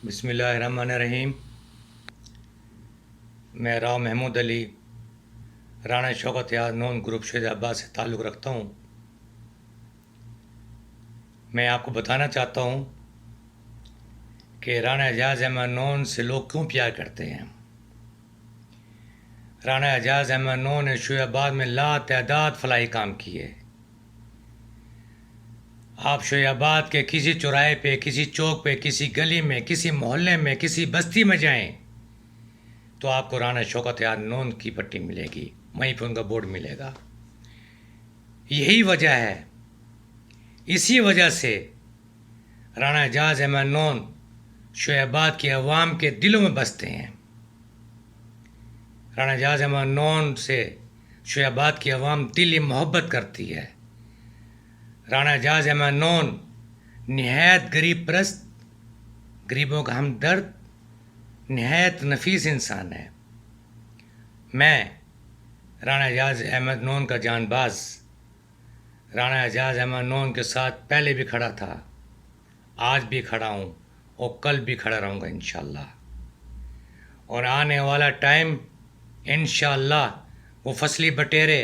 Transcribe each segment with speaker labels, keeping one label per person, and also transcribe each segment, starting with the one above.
Speaker 1: बिस्मिल्लाहिर्रहमानिर्रहीम। मैं राव महमूद अली राणा शौकत याद नून ग्रुप शहीदाबाद से ताल्लुक़ रखता हूँ। मैं आपको बताना चाहता हूँ कि राणा एजाज़ अहमद नून से लोग क्यों प्यार करते हैं। राणा एजाज़ अहमद नून ने शहीदाबाद में लातादाद फलाही काम किए। आप शहीदाबाद के किसी चौराहे पे, किसी चौक पे, किसी गली में, किसी मोहल्ले में, किसी बस्ती में जाएं तो आपको राणा शौकत याद नून की पट्टी मिलेगी, वहीं पर उनका बोर्ड मिलेगा। यही वजह है, इसी वजह से राणा एजाज़ अहमद नून शहीदाबाद की अवाम के दिलों में बसते हैं। राणा एजाज़ अहमद नून से शहीदाबाद की अवाम दिली मोहब्बत करती है। राणा एजाज़ अहमद नून निहायत गरीब परस्त, गरीबों का हमदर्द, निहायत नफीस इंसान है। मैं राणा एजाज़ अहमद नून का जानबाज राणा एजाज़ अहमद नून के साथ पहले भी खड़ा था, आज भी खड़ा हूँ और कल भी खड़ा रहूँगा इंशाअल्लाह। और आने वाला टाइम इंशाअल्लाह वो फसली बटेरे,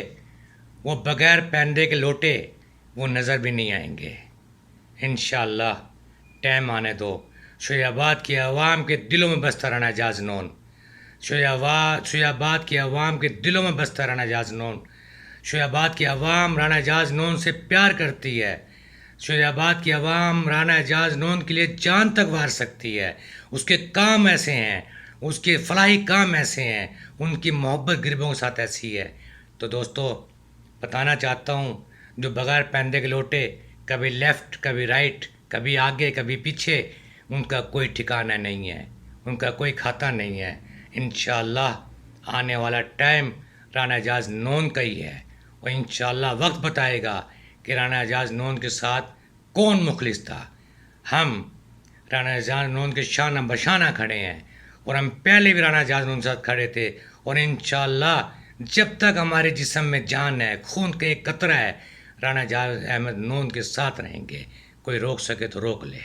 Speaker 1: वो बग़ैर पैंदे के लोटे वो नज़र भी नहीं आएंगे इंशाअल्लाह। टाइम आने दो। शहीदाबाद की आवाम के दिलों में बसता राणा एजाज़ नून। शहीदाबाद की आवाम के दिलों में बसता राणा एजाज़ नून। शहीदाबाद की आवाम राणा एजाज़ नून से प्यार करती है। शहीदाबाद की आवाम राणा एजाज़ नून के लिए जान तक वार सकती है। उसके काम ऐसे हैं, उसके फलाही काम ऐसे हैं, उनकी मोहब्बत गरीबों के साथ ऐसी है। तो दोस्तों, बताना चाहता हूँ, जो बग़ैर पैंदे के लोटे, कभी लेफ़्ट कभी राइट, कभी आगे कभी पीछे, उनका कोई ठिकाना नहीं है, उनका कोई खाता नहीं है। इंशाअल्लाह आने वाला टाइम राणा एजाज़ नून का ही है और इंशाअल्लाह वक्त बताएगा कि राणा एजाज़ नून के साथ कौन मुखलिस था। हम राणा एजाज़ नून के शाना बशाना खड़े हैं और हम पहले भी राणा एजाज़ नून के साथ खड़े थे और इंशाअल्लाह जब तक हमारे जिस्म में जान है, खून का एक कतरा है, राणा एजाज़ अहमद नून के साथ रहेंगे। कोई रोक सके तो रोक ले।